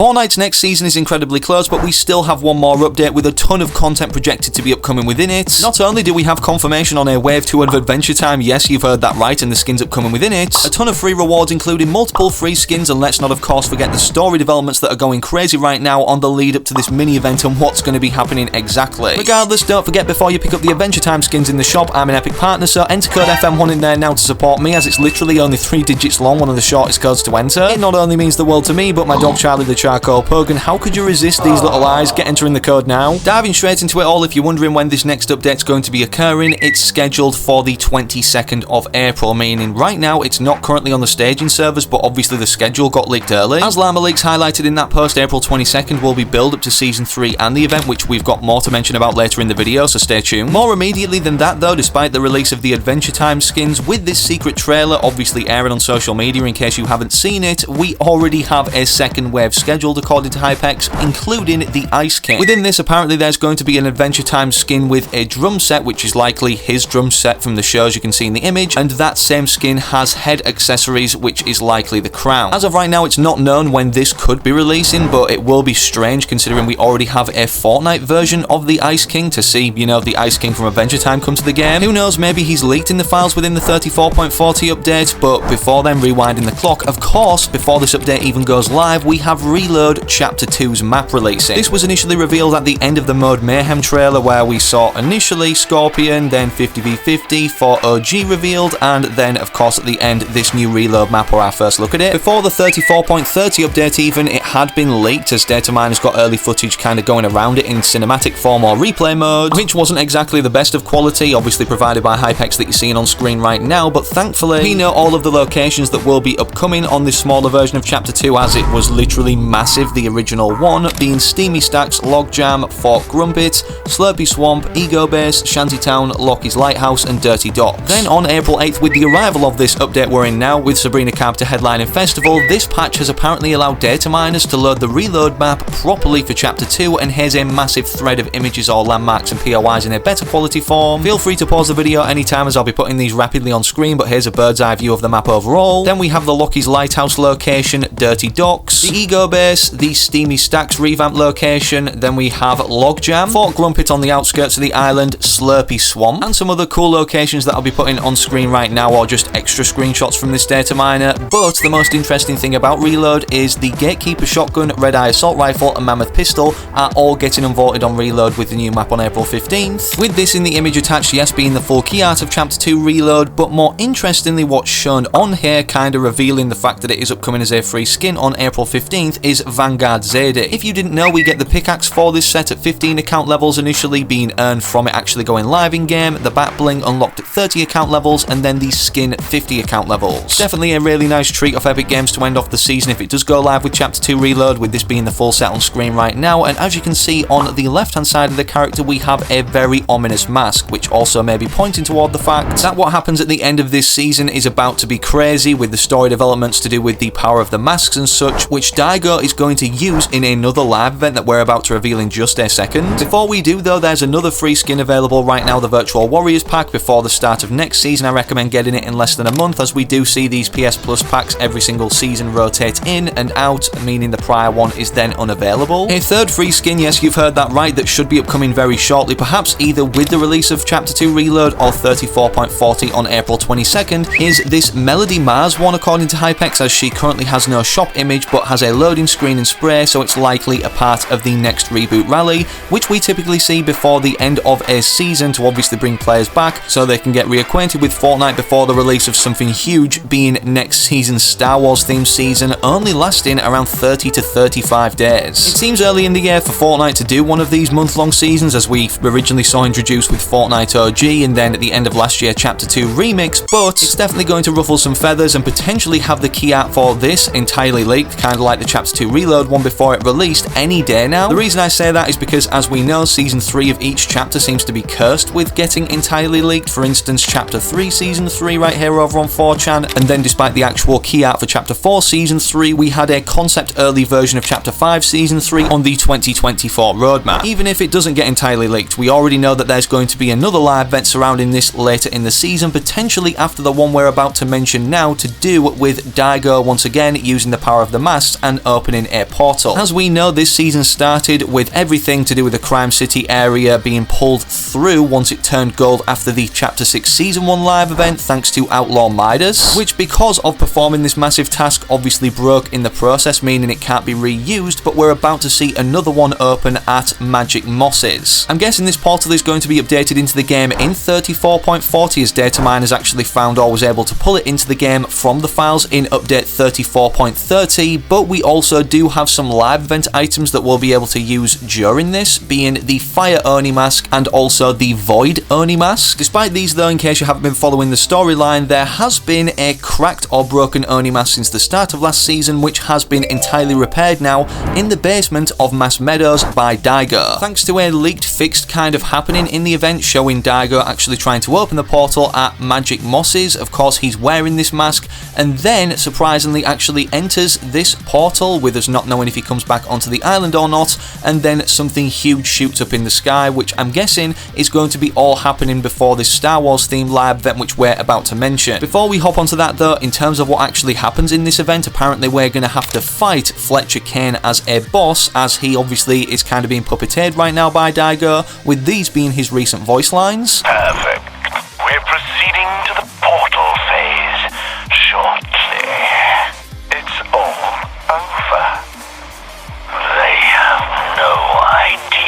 Fortnite's next season is incredibly close, but we still have one more update with a ton of content projected to be upcoming within it. Not only do we have confirmation on a Wave 2 of Adventure Time, yes, you've heard that right, and the skins upcoming within it, a ton of free rewards including multiple free skins, and let's not of course forget the story developments that are going crazy right now on the lead up to this mini event and what's going to be happening exactly. Regardless, don't forget before you pick up the Adventure Time skins in the shop, I'm an Epic partner, so enter code FM1 in there now to support me, as it's literally only 3 digits long, one of the shortest codes to enter. It not only means the world to me, but my dog Charlie the Charcoal Pug, and how could you resist these little eyes? Get entering the code now. Diving straight into it all, if you're wondering when this next update's going to be occurring, it's scheduled for the 22nd of April, meaning right now it's not currently on the staging servers, but obviously the schedule got leaked early. As Llama Leaks highlighted in that post, April 22nd will be build up to Season 3 and the event, which we've got more to mention about later in the video, so stay tuned. More immediately than that though, despite the release of the Adventure Time skins, with this secret trailer obviously airing on social media in case you haven't seen it, we already have a second wave scheduled according to Hypex, including the Ice King. Within this, apparently there's going to be an Adventure Time skin with a drum set, which is likely his drum set from the shows you can see in the image, and that same skin has head accessories, which is likely the crown. As of right now, it's not known when this could be releasing, but it will be strange considering we already have a Fortnite version of the Ice King to see, you know, the Ice King from Adventure Time come to the game. Who knows, maybe he's leaked in the files within the 34.40 update, but before then, rewinding the clock, of course, before this update even goes live, we have Reload Chapter 2's map releasing. This was initially revealed at the end of the Mode Mayhem trailer, where we saw initially Scorpion, then 50v50 for OG revealed, and then of course at the end this new Reload map or our first look at it. Before the 34.30 update even, it had been leaked as data miners got early footage kind of going around it in cinematic form or replay mode, which wasn't exactly the best of quality, obviously provided by Hypex that you're seeing on screen right now, but thankfully we know all of the locations that will be upcoming on this smaller version of Chapter 2, as it was literally massive, the original one being Steamy Stacks, Logjam, Fort Grumpet, Slurpy Swamp, Ego Base, Shantytown, Lockie's Lighthouse, and Dirty Docks. Then on April 8th, with the arrival of this update we're in now, with Sabrina Carpenter headlining Festival, this patch has apparently allowed data miners to load the Reload map properly for Chapter 2, and here's a massive thread of images or landmarks and POIs in a better quality form. Feel free to pause the video anytime as I'll be putting these rapidly on screen, but here's a bird's eye view of the map overall. Then we have the Lockie's Lighthouse location, Dirty Docks, the Ego Base, the Steamy Stacks revamp location, then we have Logjam, Fort Grumpet on the outskirts of the island, Slurpy Swamp, and some other cool locations that I'll be putting on screen right now, or just extra screenshots from this data miner. But the most interesting thing about Reload is the Gatekeeper Shotgun, Red Eye Assault Rifle, and Mammoth Pistol are all getting unvaulted on Reload with the new map on April 15th. With this in the image attached, yes, being the full key art of Chapter 2 Reload, but more interestingly what's shown on here, kind of revealing the fact that it is upcoming as a free skin on April 15th, is Vanguard Zadie. If you didn't know, we get the pickaxe for this set at 15 account levels initially, being earned from it actually going live in game, the back bling unlocked at 30 account levels, and then the skin at 50 account levels. Definitely a really nice treat off Epic Games to end off the season if it does go live with Chapter 2 Reload, with this being the full set on screen right now. And as you can see on the left hand side of the character, we have a very ominous mask, which also may be pointing toward the fact that what happens at the end of this season is about to be crazy, with the story developments to do with the power of the masks and such, which Daigo is going to use in another live event that we're about to reveal in just a second. Before we do though, there's another free skin available right now, the Virtual Warriors pack. Before the start of next season, I recommend getting it in less than a month, as we do see these PS Plus packs every single season rotate in and out, meaning the prior one is then unavailable. A third free skin, yes, you've heard that right, that should be upcoming very shortly, perhaps either with the release of Chapter 2 Reload or 34.40 on April 22nd, is this Melody Mars one, according to Hypex, as she currently has no shop image but has a loading screen and spray, so it's likely a part of the next reboot rally, which we typically see before the end of a season to obviously bring players back so they can get reacquainted with Fortnite before the release of something huge, being next season's Star Wars themed season, only lasting around 30 to 35 days. It seems early in the year for Fortnite to do one of these month-long seasons, as we originally saw introduced with Fortnite OG and then at the end of last year Chapter 2 Remix, but it's definitely going to ruffle some feathers and potentially have the key art for this entirely leaked, kind of like the Chapter 2 Reload one before it released, any day now. The reason I say that is because, as we know, Season 3 of each chapter seems to be cursed with getting entirely leaked. For instance, Chapter 3 Season 3 right here over on 4chan, and then despite the actual key art for Chapter 4 Season 3, we had a concept early version of Chapter 5 Season 3 on the 2024 roadmap. Even if it doesn't get entirely leaked, we already know that there's going to be another live event surrounding this later in the season, potentially after the one we're about to mention now, to do with Daigo once again using the power of the masks and opening opening a portal. As we know, this season started with everything to do with the Crime City area being pulled through once it turned gold after the Chapter 6 Season 1 live event, thanks to Outlaw Midas, which because of performing this massive task obviously broke in the process, meaning it can't be reused, but we're about to see another one open at Magic Mosses. I'm guessing this portal is going to be updated into the game in 34.40 as data miners actually found or was able to pull it into the game from the files in update 34.30, but we also do have some live event items that we'll be able to use during this, being the Fire Oni mask and also the Void Oni mask. Despite these though, in case you haven't been following the storyline, there has been a cracked or broken Oni mask since the start of last season, which has been entirely repaired now in the basement of Mass Meadows by Daigo, thanks to a leaked fixed kind of happening in the event showing Daigo actually trying to open the portal at Magic Mosses. Of course, he's wearing this mask and then surprisingly actually enters this portal with us not knowing if he comes back onto the island or not, and then something huge shoots up in the sky, which I'm guessing is going to be all happening before this Star Wars themed live event which we're about to mention. Before we hop onto that though, in terms of what actually happens in this event, apparently we're going to have to fight Fletcher Kane as a boss, as he obviously is kind of being puppeteered right now by Daigo, with these being his recent voice lines. Perfect. We're proceeding to the portal phase shortly. It's all over. They have no idea.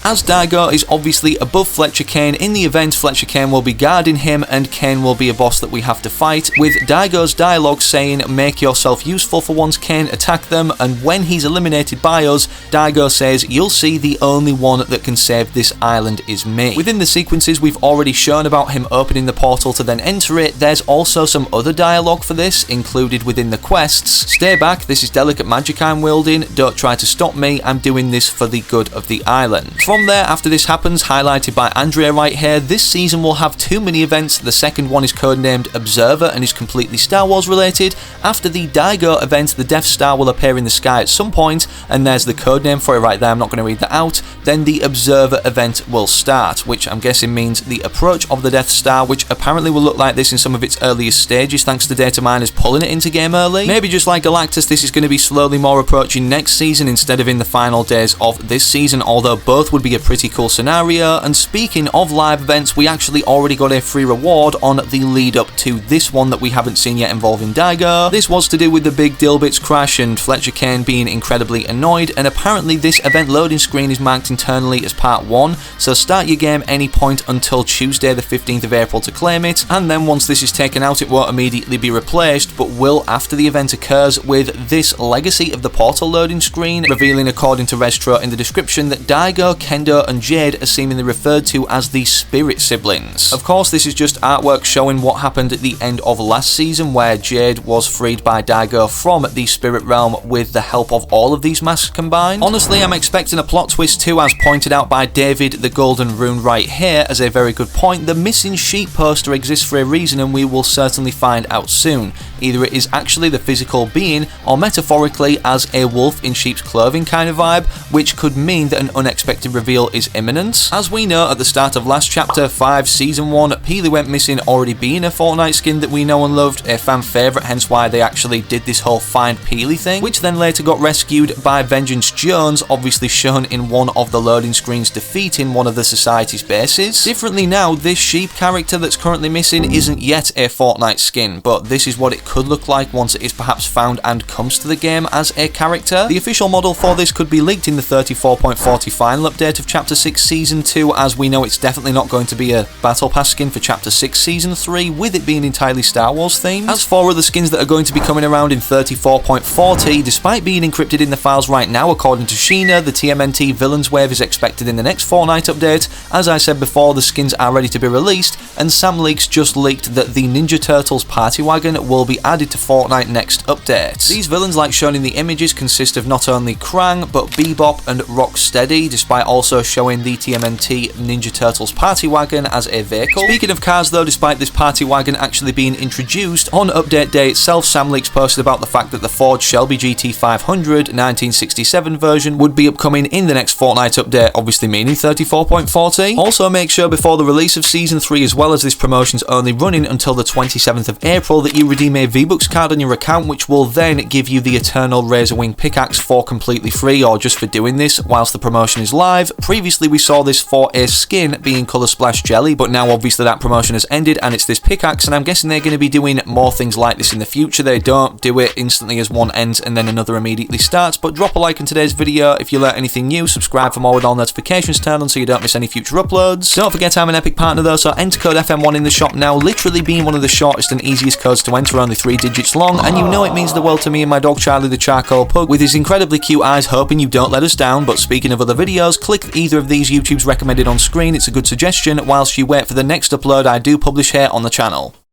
As Daigo is obviously above Fletcher Kane, in the event Fletcher Kane will be guarding him and Kane will be a boss that we have to fight, with Daigo's dialogue saying, "Make yourself useful for once, Kane, attack them," and when he's eliminated by us, Daigo says, "You'll see the only one that can save this island is me." Within the sequences we've already shown about him opening the portal to then enter it, there's also some other dialogue for this, included within the quests. "Stay back, this is delicate magic I'm wielding, don't try to stop me, I'm doing this for the good of the island." From there, after this happens, highlighted by Andrea right here, this season will have two mini events. The second one is codenamed Observer and is completely Star Wars related. After the Daigo event, the Death Star will appear in the sky at some point, and there's the codename for it right there, I'm not going to read that out. Then the Observer event will start, which I'm guessing means the approach of the Death Star, which apparently will look like this in some of its earliest stages thanks to data miners pulling it into game early. Maybe just like Galactus, this is going to be slowly more approaching next season instead of in the final days of this season, although both would be a pretty cool scenario. And speaking of live events, we actually already got a free reward on the lead up to this one that we haven't seen yet involving Daigo. This was to do with the big Dilbits crash and Fletcher Kane being incredibly annoyed, and apparently this event loading screen is marked internally as part 1, so start your game any point until Tuesday the 15th of April to claim it, and then once this is taken out it won't immediately be replaced, but will after the event occurs, with this Legacy of the Portal loading screen revealing, according to Restro in the description, that Daigo, Kendo and Jade are seemingly referred to as the Spirit Siblings. Of course, this is just artwork showing what happened at the end of last season, where Jade was freed by Daigo from the Spirit Realm with the help of all of these masks combined. Honestly, I'm expecting a plot twist too, as pointed out by David the Golden Rune right here as a very good point. The missing sheep poster exists for a reason, and we will certainly find out soon. Either it is actually the physical being, or metaphorically as a wolf in sheep's clothing kind of vibe, which could mean that an unexpected reveal is imminent. As we know, at the start of last chapter 5 season 1, Peely went missing, already being a Fortnite skin that we know and loved, a fan favourite, hence why they actually did this whole Find Peely thing, which then later got rescued by Vengeance Jones, obviously shown in one of the loading screens defeating one of the Society's bases. Differently now, this sheep character that's currently missing isn't yet a Fortnite skin, but this is what it could look like once it is perhaps found and comes to the game as a character. The official model for this could be leaked in the 34.40 final update of Chapter 6 Season 2, as we know it's definitely not going to be a Battle Pass skin for Chapter 6 Season 3, with it being entirely Star Wars themed. As for other skins that are going to be coming around in 34.40, despite being encrypted in the files right now, according to Sheena, the TMNT Villains Wave is expected in the next Fortnite update. As I said before, the skins are ready to be released, and Sam Leaks just leaked that the Ninja Turtles Party Wagon will be added to Fortnite next update. These villains, like shown in the images, consist of not only Krang, but Bebop and Rocksteady, despite also showing the TMNT Ninja Turtles Party Wagon as a vehicle. Speaking Speaking of cars though, despite this party wagon actually being introduced, on update day itself, Sam Leaks posted about the fact that the Ford Shelby GT500 1967 version would be upcoming in the next Fortnite update, obviously meaning 34.40. Also, make sure before the release of Season 3, as well as this promotion's only running until the 27th of April, that you redeem a V-Bucks card on your account, which will then give you the Eternal Razorwing pickaxe for completely free, or just for doing this whilst the promotion is live. Previously we saw this for a skin being Colour Splash Jelly, but now obviously that promotion has ended and it's this pickaxe, and I'm guessing they're going to be doing more things like this in the future. They don't do it instantly as one ends and then another immediately starts. But drop a like in today's video if you learnt anything new, subscribe for more with all notifications turned on so you don't miss any future uploads. Don't forget I'm an Epic partner though, so enter code FM1 in the shop now, literally being one of the shortest and easiest codes to enter, only 3 digits long, and you know it means the world to me and my dog Charlie the Charcoal Pug with his incredibly cute eyes, hoping you don't let us down. But speaking of other videos, click either of these YouTubes recommended on screen, it's a good suggestion whilst you wait for the next upload I do publish here on the channel.